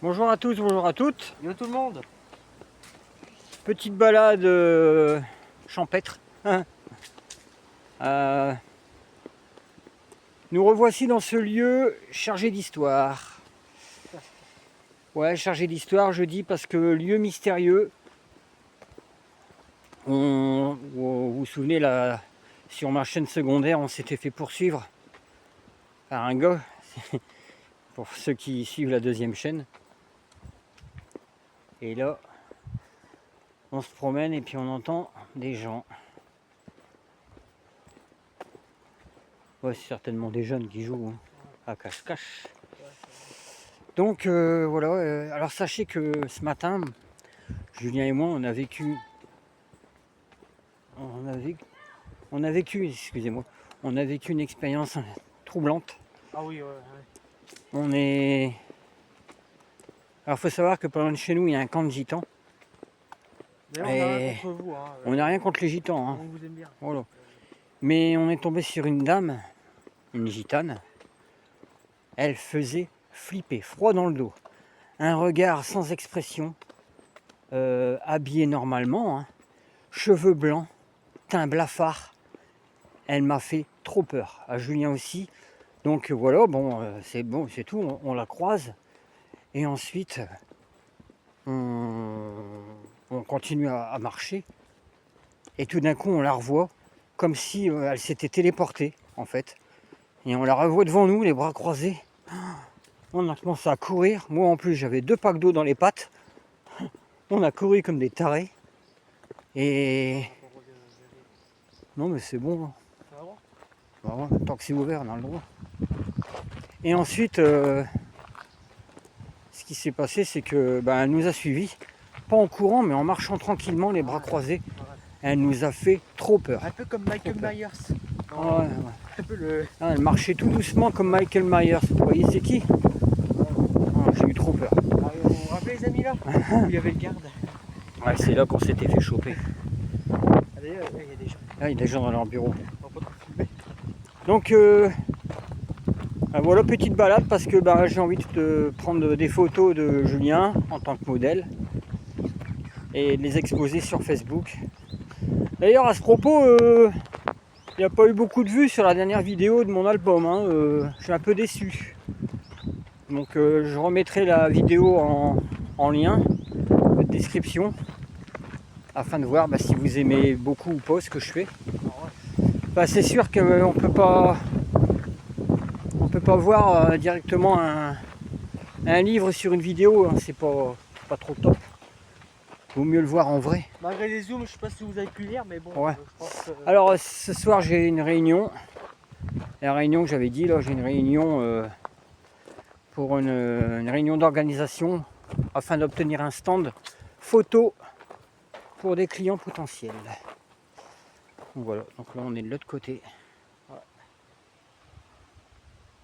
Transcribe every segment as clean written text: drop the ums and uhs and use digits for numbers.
Bonjour à tous, bonjour à toutes. Yo tout le monde. Petite balade champêtre. Hein. Nous revoici dans ce lieu chargé d'histoire. Ouais, chargé d'histoire, je dis parce que lieu mystérieux. Vous vous souvenez, là, sur ma chaîne secondaire, on s'était fait poursuivre par un gars, pour ceux qui suivent la deuxième chaîne. Et là, on se promène et puis on entend des gens. Ouais, c'est certainement des jeunes qui jouent hein, à cache-cache. Donc voilà, alors sachez que ce matin, Julien et moi, on a vécu, excusez-moi, on a vécu une expérience troublante. Ah oui, ouais. On est... Alors faut savoir que pas loin de chez nous, il y a un camp de gitans. D'ailleurs, on n'a rien contre vous. Hein, on n'a rien contre les gitans. Hein. On vous aime bien. Voilà. Mais on est tombé sur une dame, une gitane. Elle faisait flipper, froid dans le dos. Un regard sans expression, habillée normalement, hein, cheveux blancs, teint blafard. Elle m'a fait trop peur, à Julien aussi. Donc voilà, bon, c'est tout, on la croise. Et ensuite, on continue à marcher. Et tout d'un coup, on la revoit, comme si elle s'était téléportée, en fait. Et on la revoit devant nous, les bras croisés. On a commencé à courir. Moi, en plus, j'avais 2 packs d'eau dans les pattes. On a couru comme des tarés. Et... Non, mais c'est bon. Hein. Tant que c'est ouvert, on a le droit. Et ensuite, ce qui s'est passé, c'est que elle nous a suivis. Pas en courant, mais en marchant tranquillement, les bras croisés. Elle nous a fait trop peur. Un peu comme Michael Myers. Non, ouais. Un peu le... Elle marchait tout doucement comme Michael Myers. Vous voyez, c'est qui? J'ai eu trop peur. Ah, vous vous rappelez les amis là où il y avait le garde? Ouais, c'est là qu'on s'était fait choper. Ah, d'ailleurs, il y a des gens. Là, il y a des gens dans leur bureau. On va pas trop filmer. Donc, voilà, petite balade parce que j'ai envie de prendre des photos de Julien en tant que modèle et de les exposer sur Facebook. D'ailleurs, à ce propos, il n'y a pas eu beaucoup de vues sur la dernière vidéo de mon album. Hein, je suis un peu déçu. Donc, je remettrai la vidéo en lien de description afin de voir si vous aimez beaucoup ou pas ce que je fais. C'est sûr qu'on peut pas voir directement un livre sur une vidéo, hein, c'est pas trop top. Vaut mieux le voir en vrai. Malgré les zooms, je sais pas si vous avez pu lire, mais bon, Ouais. je pense que... Alors ce soir j'ai une réunion. La réunion que j'avais dit là, j'ai une réunion pour une réunion d'organisation afin d'obtenir un stand photo pour des clients potentiels. Donc voilà, donc là on est de l'autre côté. Ouais.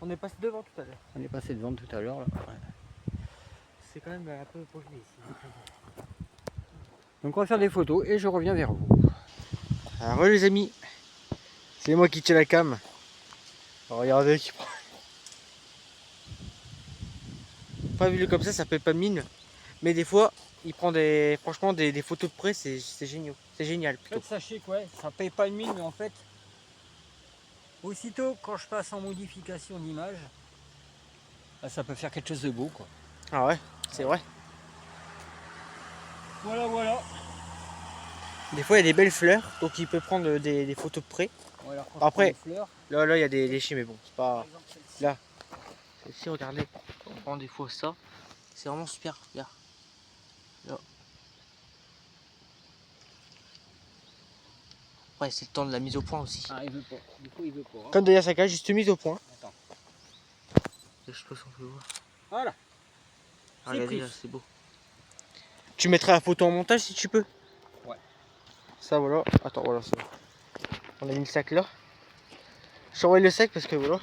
On est passé devant tout à l'heure. On est passé devant tout à l'heure. Ouais. C'est quand même un peu pollué ici. Donc on va faire des photos et je reviens vers vous. Alors les amis, c'est moi qui tiens la cam. Regardez qui prend. Pas vu comme ça peut pas de mine. Mais des fois, il prend franchement des photos de près, c'est génial. C'est génial plutôt. En fait, sachez que ça paye pas de mine, mais en fait, aussitôt quand je passe en modification d'image, ça peut faire quelque chose de beau quoi. Ah ouais, c'est vrai. Voilà. Des fois il y a des belles fleurs, donc il peut prendre des photos de près. Voilà, après, fleurs, là il y a des déchets, mais bon, c'est pas... par exemple, celle-ci. Là, celle-ci, regardez, on prend des fois ça. C'est vraiment super, regarde. Là. Ouais, c'est le temps de la mise au point aussi. Ah, il veut pas. Du coup, il veut pas. Hein. Comme d'ailleurs sa cage, juste mise au point. Attends. Je sais pas si on peut voir. Voilà. Ah, regardez là, c'est beau. Tu Tu mettras la photo en montage si tu peux. Ouais. Ça voilà. Attends, voilà, c'est bon. On a mis le sac là. Je t'envoie le sac parce que voilà.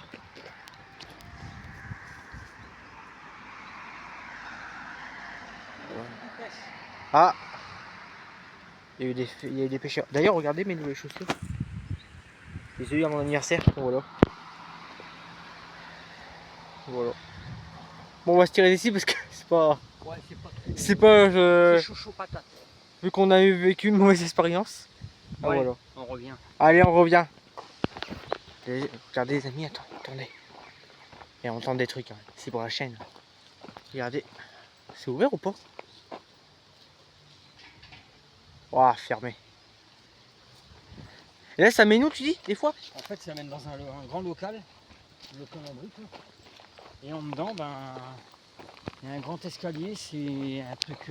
Ah, il y a eu des pêcheurs. D'ailleurs, regardez mes nouvelles chaussures. Je les ai eu à mon anniversaire. Voilà. Voilà. Bon, on va se tirer d'ici parce que c'est pas... Ouais, c'est pas trop. C'est pas... C'est chaud patate. Vu qu'on a eu vécu une mauvaise expérience. Ah, Ouais, voilà. on revient. Allez, on revient. Regardez les amis, attendez. Et on entend des trucs, hein. C'est pour la chaîne. Regardez. C'est ouvert ou pas? Ouah, fermé. Et là, ça mène où, tu dis, des fois? En fait, ça mène dans un grand local en brique. Là. Et en dedans, ben, il y a un grand escalier. C'est un truc,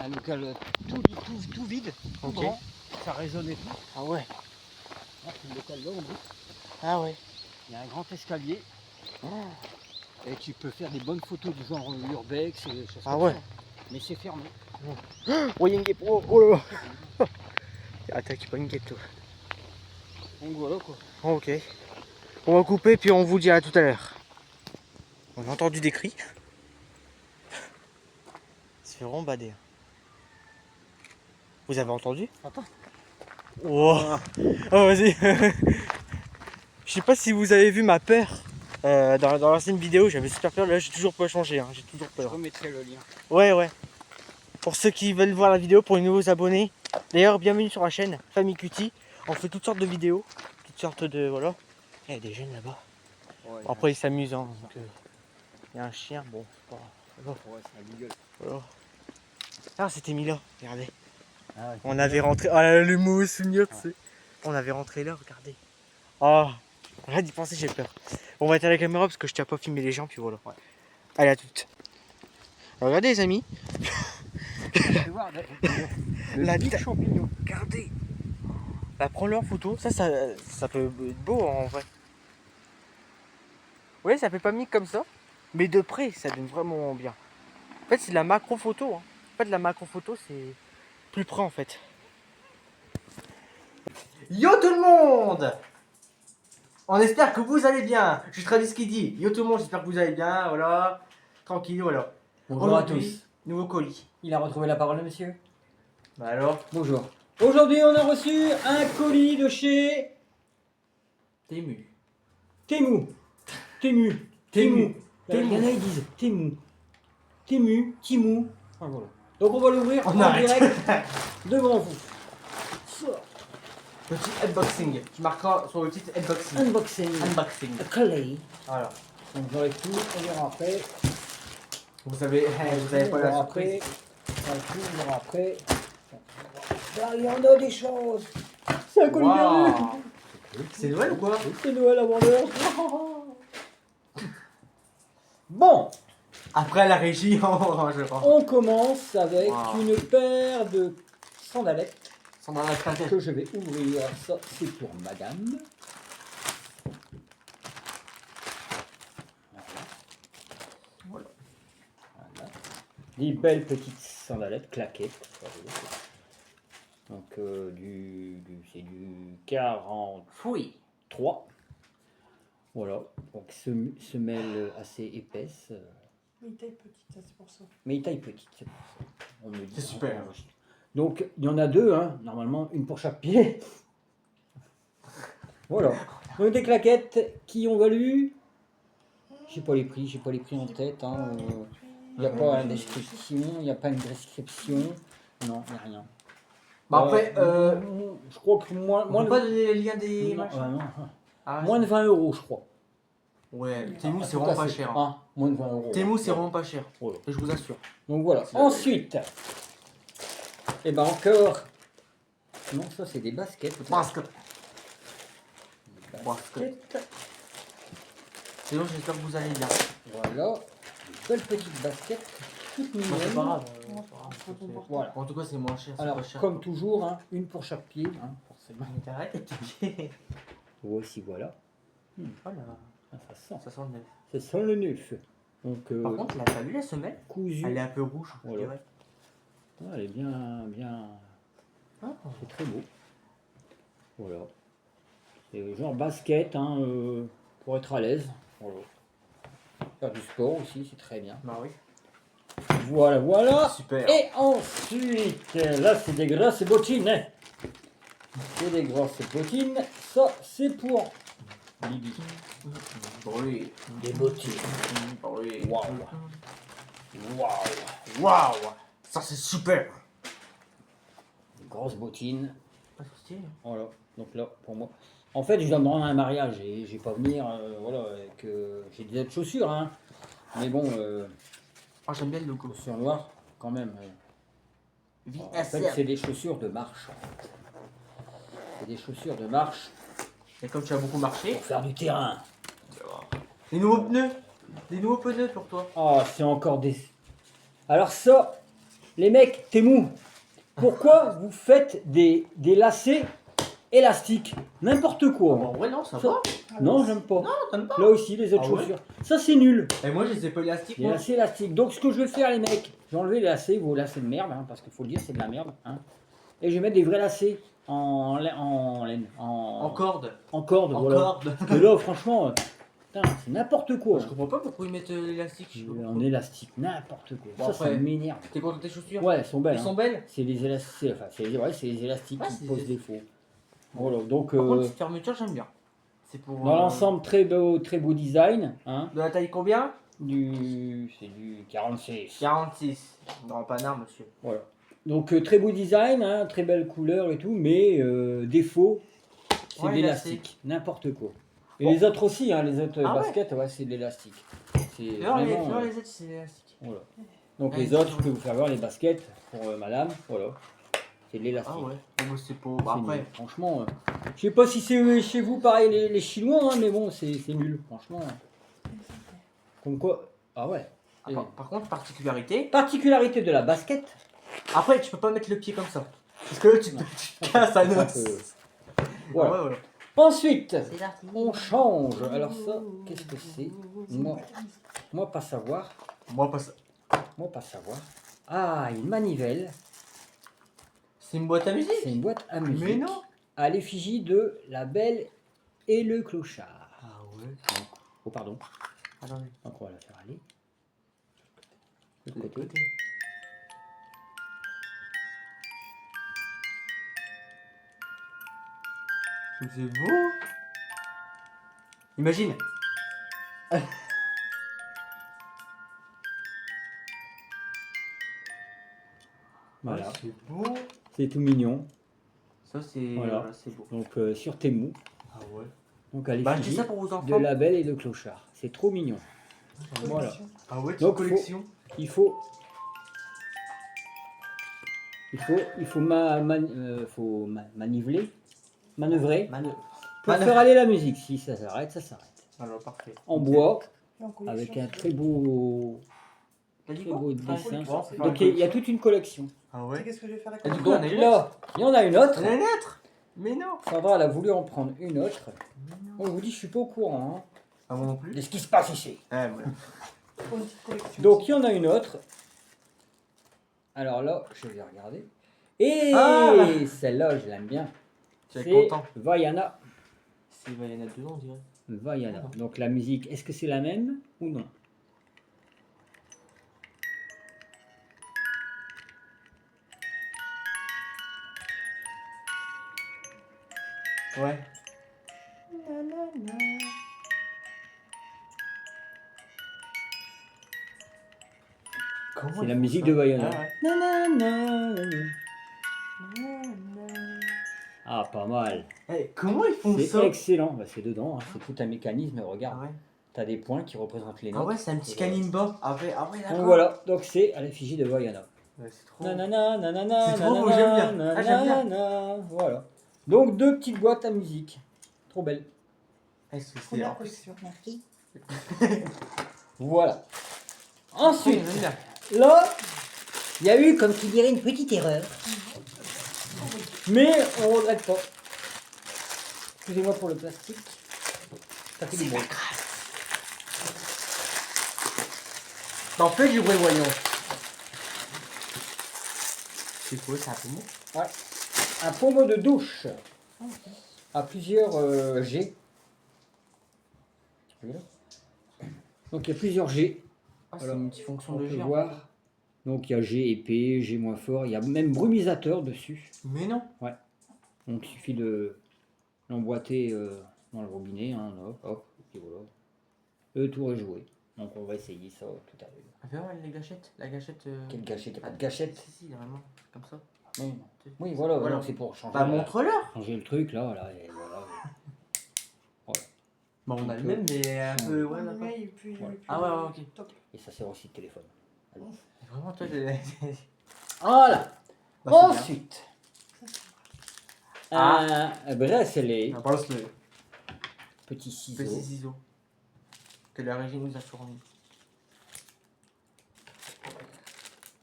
un local tout vide, tout Ok. grand. Ça résonne et tout. Ah ouais. Là, c'est le local là en brique. Ah ouais. Il y a un grand escalier. Et tu peux faire des bonnes photos du genre urbex et des choses Ah comme ouais. ça. Mais c'est fermé. Oh, il y a une guêpe. Oh là là. Attends, tu pas une guêpe, toi. Donc voilà quoi. Ok. On va couper, puis on vous dit à tout à l'heure. On a entendu des cris. C'est vraiment badé. Vous avez entendu? Attends. Oh, oh vas-y. Je sais pas si vous avez vu ma peur dans l'ancienne vidéo, j'avais super peur. Là, j'ai toujours pas changé, hein. J'ai toujours Je peur. remettrai le lien. Ouais. Pour ceux qui veulent voir la vidéo, pour les nouveaux abonnés. D'ailleurs, bienvenue sur la chaîne Famille Cutie. On fait toutes sortes de vidéos, toutes sortes de voilà. Il y a des jeunes là-bas. Ouais, Après, ils s'amusent. Hein, donc, il y a un chien, bon, c'est pas. Voilà. ouais, c'est un beagle. Voilà. Ah, c'était mis là, regardez. Ah ouais, On avait rentré. Ah là, le mot souvenir, tu sais. On avait rentré là, regardez. Ah, rien d'y penser, j'ai peur. Bon, on va éteindre la caméra parce que je tiens pas à filmer les gens, puis voilà. Ouais. Allez, à toutes. Alors, regardez, les amis. Tu peux voir le La big tête. champignon. Regardez. Bah, prends-le en photo. Ça peut être beau en vrai. Oui, ça fait pas mis comme ça. Mais de près, ça donne vraiment bien. En fait, c'est de la macro photo. Hein. En fait, la macro photo, c'est plus près en fait. Yo tout le monde! On espère que vous allez bien. Je traduis ce qu'il dit. Yo tout le monde, j'espère que vous allez bien. Voilà. Tranquille, voilà. Bonjour à Aujourd'hui, tous. nouveau colis. Il a retrouvé la parole, monsieur. Bah alors? Bonjour. Aujourd'hui, on a reçu un colis de chez Tému. Temu. Temu. Temu. Il y en a, ils disent Temu. Timu. Ah, voilà. Donc on va l'ouvrir On en arrête. direct devant vous. So, Petit unboxing. Tu marqueras sur le titre unboxing. unboxing. Unboxing. A colis. Voilà. Donc j'enlève tout, on verra après. Vous savez pas la surprise. On verra après. Là, il y en a des choses. C'est un colis Waouh. perdu. C'est Noël ou quoi? C'est Noël avant l'heure. Bon, Après la régie, on rangera. on commence avec Wow. une paire de sandalettes Sans dans la cratère. que je vais ouvrir. Ça, c'est pour madame. Voilà. Des belles petites sandalettes, claquettes. Donc, c'est du 43. Voilà. Donc, semelle assez épaisse. Mais il taille petite, ça, c'est pour ça. Mais il taille petite, c'est pour ça. On me dit, C'est super. Donc, il y en a deux, hein, normalement, une pour chaque pied. Voilà. Donc, des claquettes qui ont valu. J'ai pas les prix en tête. Hein, il n'y a pas une description, il n'y a pas une description. Non, il n'y a rien. Bah après, je crois que moins on peut de... pas donner les liens des non, machins. non. Ah, Moins de 20 €, je crois. ouais, Temu En c'est tout vraiment cas, pas cher. Hein. Ah, moins de 20 €. Temu c'est vraiment pas cher. Voilà. Je vous assure. Donc voilà. C'est Ensuite, et ben encore. Non, ça c'est des baskets. peut-être. Basket. Des Basket. Sinon j'espère que vous allez bien. Voilà. Des belles petites baskets. Toutes Bah, c'est mignonnes. pas grave. Voilà. En tout cas c'est moins cher. C'est Alors, pas cher. comme toujours, hein, une pour chaque pied, hein, forcément. Mais t'arrêtes. Voici, voilà. Voilà. Ah, ça sent. Ça sent le neuf. Ça sent le neuf. Donc, Par contre, la fallu la semelle. cousu. Elle est un peu rouge. je Voilà. dirais. Ah, elle est bien. Ah. C'est très beau. Voilà. C'est genre basket, hein, pour être à l'aise. Voilà. Faire du sport aussi, c'est très bien. Bah oui. Voilà. Super. Et ensuite, là, c'est des grosses bottines. Hein. C'est des grosses bottines. Ça, c'est pour Bibi. Oui. Des bottines. Oui. Waouh. Waouh. Waouh. Ça c'est super. Des grosses bottines. Ah, c'est stylé. Voilà. Donc là, pour moi. En fait, je dois me rendre à un mariage et je vais pas venir. Voilà, avec, j'ai des autres chaussures, hein. Mais bon, Ah, j'aime bien le logo. chaussures noires, quand même. En fait, VSR. c'est des chaussures de marche. C'est des chaussures de marche Et comme tu as beaucoup marché, pour faire du terrain. des nouveaux pneus. Des nouveaux pneus pour toi. Ah, c'est encore des. Alors ça, les mecs, t'es mou. Pourquoi vous faites des lacets élastiques? N'importe quoi. Bon, ouais, non, ça Ça- va. Non, j'aime pas. Non, t'aimes pas. Là aussi, les autres Ah ouais chaussures. Ça, c'est nul. Et moi, je les ai pas élastiques. Les Moi. lacets élastiques. Donc, ce que je vais faire, les mecs, je vais enlever les lacets, vos lacets de merde, hein, parce qu'il faut le dire, c'est de la merde. Hein, et je vais mettre des vrais lacets en laine, En corde. en corde. En Voilà. corde. Parce que là, franchement, putain, c'est n'importe quoi. Je comprends pas pourquoi ils mettent l'élastique. je sais pas En pourquoi. élastique, n'importe quoi. Bon, ça après, m'énerve. T'es content de tes chaussures? Ouais, elles sont belles. Elles Hein. sont belles. C'est les élastiques, enfin, c'est les élastiques Ouais, qui c'est posent des- défaut. Voilà, donc Par contre, cette fermeture, j'aime bien. C'est pour. dans l'ensemble, très beau design. Hein, De la taille combien? c'est du 46. 46. Non, panard, monsieur. Voilà. Donc très beau design, hein, très belle couleur et tout, mais défaut, c'est Ouais, de l'élastique, n'importe quoi. Et les autres aussi, hein, les autres Ah ouais. baskets, ouais, c'est de l'élastique. C'est D'ailleurs, vraiment, les autres, c'est élastique. voilà. Donc Ouais, les c'est autres, je vrai. peux vous faire voir les baskets pour madame, voilà. C'est de l'élastique. Ah ouais. Bon, moi, c'est pas. C'est Après. nul. Franchement, je sais pas si c'est chez vous pareil les Chinois, hein, mais bon, c'est nul, franchement. Comme quoi, ah ouais. Et Par contre, particularité. particularité de la basket. Après, tu peux pas mettre le pied comme ça. Parce que là, tu te casses un os. Voilà. Ouais, voilà. Ensuite, C'est parti. on change. Alors ça, qu'est-ce que c'est? Moi pas savoir. Moi, pas ça. Moi pas savoir. Ah, une manivelle. C'est une boîte à musique. C'est une boîte à musique. Mais non. À l'effigie de La Belle et le Clochard. Ah ouais. Oh pardon. Attendez. Donc on va la faire aller. De De l'autre côté. côté. C'est beau. Imagine. Voilà. Ah, c'est beau. C'est tout mignon. Ça, c'est Voilà. voilà, c'est beau. Donc sur Temu. Ah ouais. Donc à Bah, je dis l'effigie ça pour vos de enfants. La Belle et le Clochard. C'est trop mignon. Voilà. Ah ouais, Donc, petite collection. Il faut maniveler, manœuvrer pour faire aller la musique. Si ça s'arrête, ça s'arrête. Alors, parfait. En bois, avec un très beau T'as dit Très quoi? beau Ah, dessin. bon, c'est pas Donc une il y a toute une collection. Ah Tu sais ouais. qu'est-ce que je vais faire avec Et la du coup, couleur on a une Là, il y en a une autre. On a une lettre. Mais non. Sandra, elle a voulu en prendre une autre. Bon, je vous dis, je suis pas au courant hein, Ah, moi non plus. de ce qui se passe ici. Ah, ouais. pour une petite collection. Donc il y en a une autre. Alors là, je vais regarder. Et Ah celle-là, je l'aime bien. Tu es C'est content. Vaiana. Il va y en a deux, on dirait. Vaiana. Donc la musique, est-ce que c'est la même ou non? Ouais. Comment C'est ils la font musique ça? de Vaiana. Ah, ouais. Ah, pas mal. Eh, comment ils font C'est ça? excellent. Bah, c'est dedans, hein. C'est tout un mécanisme. Regarde, Ah ouais. t'as des points qui représentent les notes. Ah ouais, c'est un petit kalimba. Ah ouais, d'accord. Donc voilà, donc c'est à l'effigie de Vaiana. Ouais, c'est trop. Nanana, nanana, C'est trop beau, nanana, j'aime bien. Ah, j'aime bien. nanana. Voilà. Donc deux petites boîtes à musique. Trop belles. Est-ce que c'est Première en plus? collection, merci. Voilà. Oh, Ensuite, j'aime bien. là, il y a eu, comme qui dirait, une petite erreur. Mais on regrette pas. Excusez-moi pour le plastique. Ça fait du bruit. T'en fais du bruit, voyons. C'est quoi ça, pour moi? Ouais. Un pommeau de douche à plusieurs G. Regarde. Donc il y a plusieurs G. Ah, c'est Alors, une petite fonction On de peut G. en voir. Donc il y a G épais, G moins fort. Il y a même brumisateur dessus. fait. Mais non. Donc il suffit de l'emboîter dans le robinet, hein, hop, hop, et voilà. Le tour est joué. Donc on va essayer ça tout à l'heure. Ah, fais voir les gâchettes. La gâchette. Quelle gâchette? T'as pas de gâchette? Si, vraiment. Comme ça. Oui, oui, voilà, Voilà. donc c'est pour changer, Bah, montre-leur. changer le truc là, voilà, et voilà. Voilà. Bah, on a le Donc, même, mais un peu. Ouais, Ouais, le d'accord. mail, et puis, Voilà. Ah, ouais, ok. Top. Et ça sert aussi de téléphone. Vraiment, toi, j'ai. Voilà. Bah, c'est bien. Ensuite, Ah. un bracelet, On pense le petit ciseau. petit ciseau que la régie nous a fourni.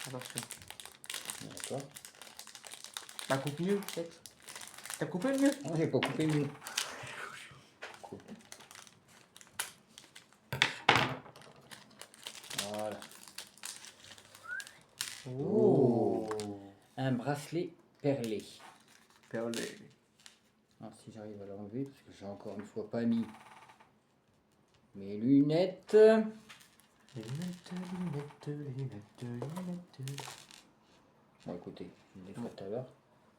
Attention. D'accord. Bah, coupe mieux, peut-être. T'as coupé mieux? Non, j'ai pas coupé mieux. Coupe. Voilà. Oh. Un bracelet perlé. Perlé. Alors, si j'arrive à l'enlever, parce que j'ai encore une fois pas mis mes lunettes. Lunettes. Bon, écoutez, je l'ai fait tout à l'heure.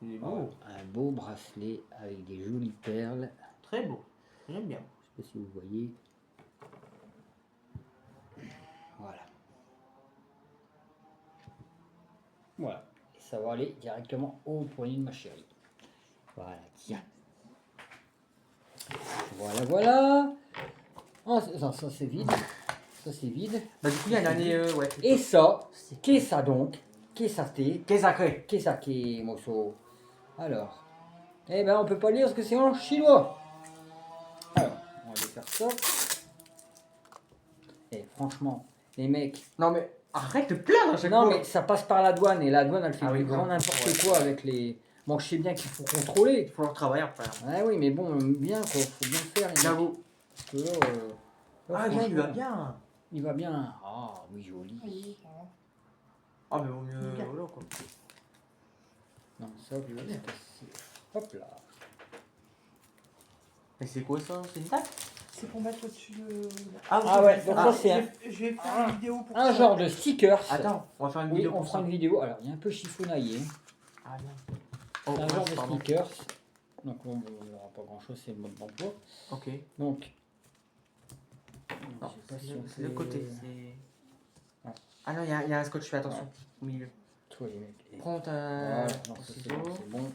Il est Voilà, beau. un beau bracelet avec des jolies perles. Très beau. J'aime bien. Je sais pas si vous voyez. Voilà. Voilà. Et ça va aller directement au poignet de ma chérie. Voilà, tiens. Voilà, voilà. Ah, ça c'est vide. Ça c'est vide. Bah, du coup, il y a une année. Ouais. Et ça, qu'est-ce ça donc? Qu'est-ce ça c'est? Qu'est-ce que ça crée? Qu'est-ce ça qui est, mosso? Alors. Eh ben, on peut pas lire ce que c'est en chinois. Alors, on va aller faire ça. Et franchement, les mecs. Non, mais arrête de plaindre à chaque Non, fois. mais ça passe par la douane et la douane elle fait Ah oui, du grand bon. n'importe Ouais. quoi avec les. Bon, je sais bien qu'il faut contrôler. Il faut leur travailler après. Ah oui, mais bon, bien quoi, faut bien le faire. les mecs. J'avoue. Parce que là, là, Ah, bien, il va franchement, bien. Il va bien. Ah, oui, joli. Oui, ça va. Ah, mais vaut mieux. Bien. Voilà, quoi. Non, ça, je vais le casser. Hop là. Mais c'est quoi ça? C'est une taxe? C'est pour mettre au-dessus de. Ah ouais, donc ça, c'est Je vais faire une vidéo pour un ça. genre de stickers. Attends, on va faire une Oui, vidéo on pour fera ça. une vidéo. Alors, il est un peu chiffonnaillé. Ah, bien. Oh, C'est un ouais, genre de pardon. stickers. Donc, on n'aura pas grand chose, c'est le mode d'emploi. Ok. Donc, Non, je sais pas si on c'est le fait- côté. c'est- Ah. Ah non, il y a un scotch, fais attention. Au milieu. Toi, les mecs. Et- Prends ta. Voilà, non, ton ça, c'est ciseau. bon, c'est bon.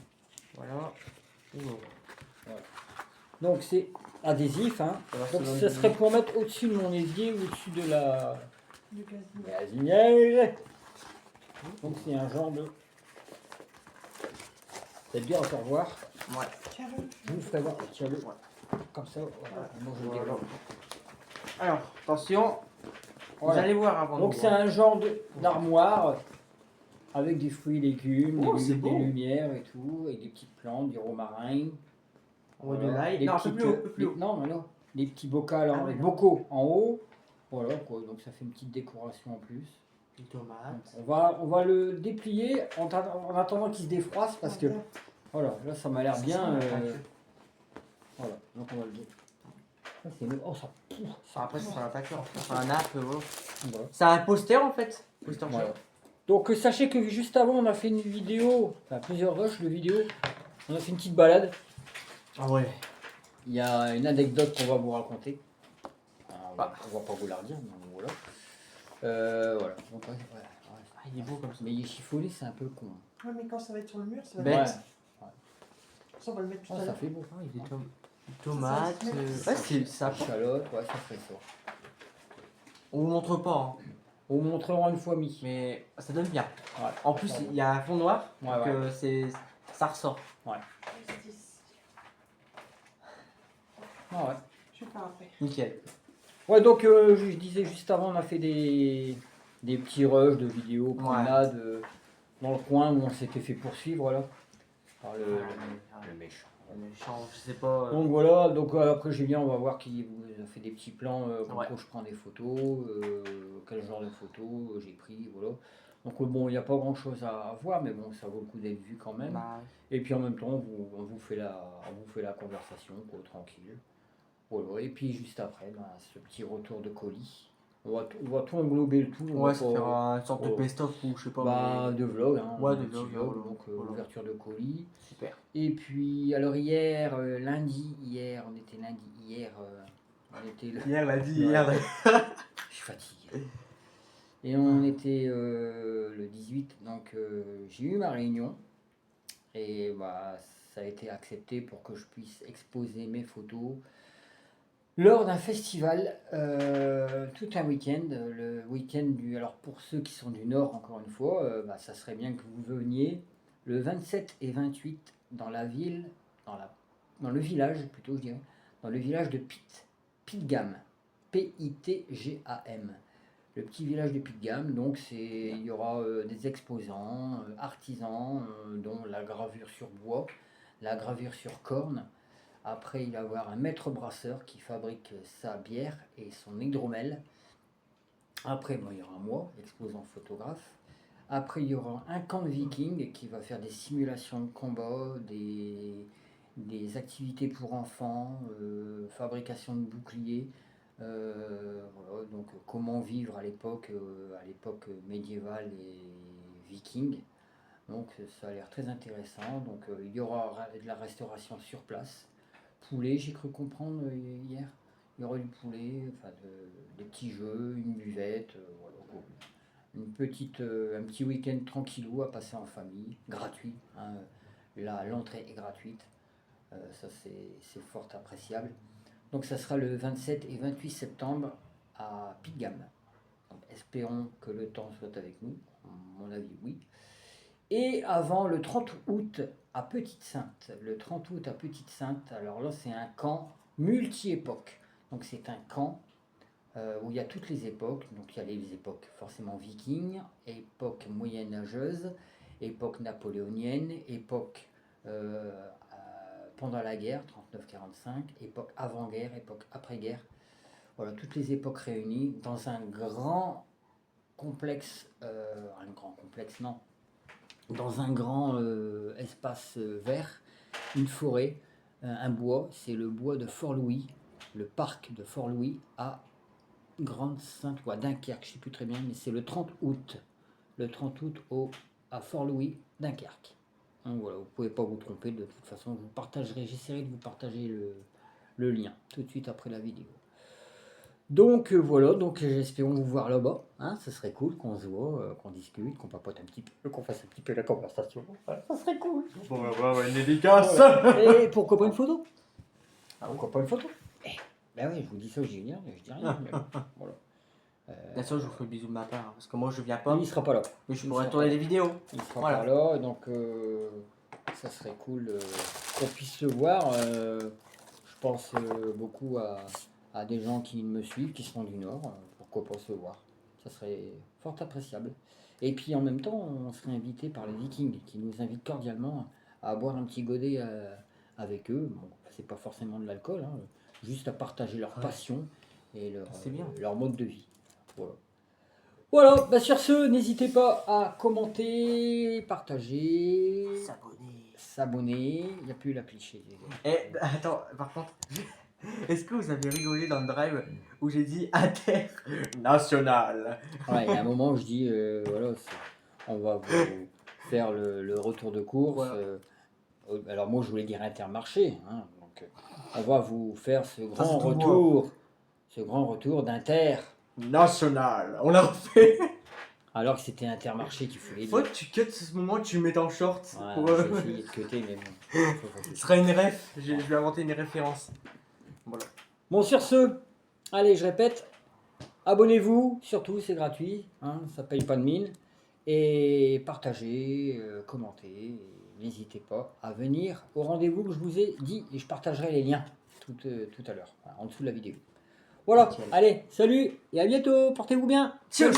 Voilà. Ouh. Donc, c'est adhésif. Hein. Alors, Donc, c'est ça dans serait le- pour mettre au-dessus de mon évier ou au-dessus de la Du gazinier. gazinière. Donc, c'est un genre de. Faites bien encore voir. Ouais. Tiens, Je vous ferai voir. Tiens-le. Comme ça, voilà. Moi, je le Voilà. déroule. Alors, attention. Voilà. Vous allez voir avant. Donc de c'est voir. un genre d'armoire avec des fruits et légumes, Oh, des, c'est des beau. lumières et tout, avec des petites plantes, du romarin. En mode Voilà. live. Des Non, un peu petites, plus haut, un peu plus haut. Non, mais non. Des petits bocals, Ah, des ouais, bocaux en haut. Voilà quoi, donc ça fait une petite décoration en plus. Des Donc, tomates. on va le déplier en attendant qu'il se défroisse parce que voilà, là ça m'a l'air bien. Voilà, donc on va le dire. Ça, c'est le... Oh ça. Après, c'est sur la facture. Enfin, un app, voilà. Voilà. C'est un poster en fait. Poster Voilà. shop. Donc sachez que juste avant on a fait une vidéo, enfin plusieurs rushs de vidéos, on a fait une petite balade. Ah ouais. Il y a une anecdote qu'on va vous raconter. On Ah. va pas vous la redire, mais voilà. Voilà. Donc, ouais. Ah, il est beau comme ça. Mais il est chiffonné, c'est un peu con. Ouais, mais quand ça va être sur le mur, ça va Bête. être. Ça, on va le mettre tout Ah, à ça l'heure. fait beau. Ah, il y a des tomates. Ouais, c'est ça. Échalote, ouais, ça fait ça. On vous montre pas, hein. On vous montrera une fois mis. Mais ça donne bien. Ouais. En plus, il y a un fond noir. Ouais, Donc ouais. ça ressort. Ah ouais. Je vais faire après. Nickel. Ouais, donc je disais juste avant, on a fait des petits rushs de vidéos, Ouais. promenades dans le coin où on s'était fait poursuivre là. Par le méchant. Je sais pas. Donc voilà, donc après Julien, on va voir qui vous a fait des petits plans, comme Ouais. quoi je prends des photos, quel genre de photos j'ai pris, voilà. Donc bon, il n'y a pas grand chose à voir, mais bon, ça vaut le coup d'être vu quand même. Bah, Et puis en même temps, on vous fait la conversation, quoi, tranquille. Voilà. Et puis juste après, ce petit retour de colis. on va tout englober le tout. On Ouais, va ça pas- fera une sorte de Oh. best-of ou je sais pas. Bah, mais- de vlog, hein, Ouais, un de petit vlog, vlog, voilà. donc Voilà. ouverture de colis. Super. Et puis, alors hier, on était lundi, hier, on était le... Hier, l'a dit, Ouais. hier. Je suis fatigué. Et on était le 18, donc j'ai eu ma réunion et bah, ça a été accepté pour que je puisse exposer mes photos lors d'un festival tout un week-end. Le week-end du. Alors pour ceux qui sont du Nord, encore une fois, bah, ça serait bien que vous veniez le 27 et 28 dans la ville, dans le village plutôt, je dirais, dans le village de Pitgam. Pitgam. Le petit village de Pitgam, donc il y aura des exposants, artisans, dont la gravure sur bois, la gravure sur corne. Après, il va y avoir un maître brasseur qui fabrique sa bière et son hydromel. Après, bon, il y aura moi, exposant photographe. Après, il y aura un camp de viking qui va faire des simulations de combat, des activités pour enfants, fabrication de boucliers. Voilà, donc comment vivre à l'époque médiévale et viking. Donc ça a l'air très intéressant. Donc il y aura de la restauration sur place. Poulet, j'ai cru comprendre hier. Il y aura du poulet, enfin des petits jeux, une buvette, voilà, quoi. Un petit week-end tranquillou à passer en famille, gratuit. Hein. Là, l'entrée est gratuite. Ça c'est fort appréciable. Donc ça sera le 27 et 28 septembre à Pitgam. Donc, espérons que le temps soit avec nous. À mon avis, oui. Et avant le 30 août à Petite-Sainte. Le 30 août à Petite-Sainte, alors là c'est un camp multi-époque. Donc c'est un camp où il y a toutes les époques. Donc il y a les époques forcément vikings, époque moyenâgeuse, époque napoléonienne, époque pendant la guerre, 39-45, époque avant-guerre, époque après-guerre. Voilà, toutes les époques réunies dans un grand complexe, non, dans un grand espace vert, une forêt, un bois, c'est le bois de Fort-Louis, le parc de Fort-Louis à Grande-Sainte ou à Dunkerque, je ne sais plus très bien, mais c'est le 30 août. Le 30 août à Fort-Louis, Dunkerque. Donc voilà, vous ne pouvez pas vous tromper, de toute façon, j'essaierai de vous partager le lien tout de suite après la vidéo. Donc voilà, donc j'espère vous voir là-bas, hein, ce serait cool qu'on se voit, qu'on discute, qu'on papote un petit peu, qu'on fasse un petit peu la conversation, voilà, ça serait cool. Bon, on va voir une dédicace. Et pourquoi pas une photo? Pourquoi pas une photo? Ben oui, je vous dis ça, je dis rien, mais voilà. Bien sûr, je vous fais le bisou de ma part, hein, parce que moi je viens pas. Lui, il sera pas là. Mais je Il pourrais sera tourner pas des vidéos. Il sera Voilà. pas là, donc ça serait cool qu'on puisse se voir. Je pense beaucoup à des gens qui me suivent, qui sont du Nord. Pourquoi pas se voir? Ça serait fort appréciable. Et puis en même temps, on serait invité par les Vikings, qui nous invitent cordialement à boire un petit godet avec eux. Bon, c'est pas forcément de l'alcool, hein, juste à partager leur passion et C'est bien. leur mode de vie. Voilà. Voilà, bah sur ce, n'hésitez pas à commenter, partager, s'abonner. Il n'y a plus la cliché. Et attends, par contre, est-ce que vous avez rigolé dans le drive où j'ai dit international? Ouais, il y a un moment où je dis, voilà, on va vous faire le retour de course. Voilà. Alors moi, je voulais dire Intermarché. Hein, donc, on va vous faire ce c'est grand tout retour d'Inter. National, on l'a refait. Alors que c'était Intermarché qu'il fallait Faut dire. que tu cuts ce moment, tu le mets en short. Ouais, pour, j'ai essayé de cuter, mais bon. Ce sera une ref, je vais inventer une référence. Voilà. Bon, sur ce, allez, je répète, abonnez-vous, surtout, c'est gratuit, hein, ça paye pas de mine. Et partagez, commentez, et n'hésitez pas à venir au rendez-vous que je vous ai dit, et je partagerai les liens tout à l'heure, en dessous de la vidéo. Voilà, Nickel. allez, salut, et à bientôt, portez-vous bien. Cheers.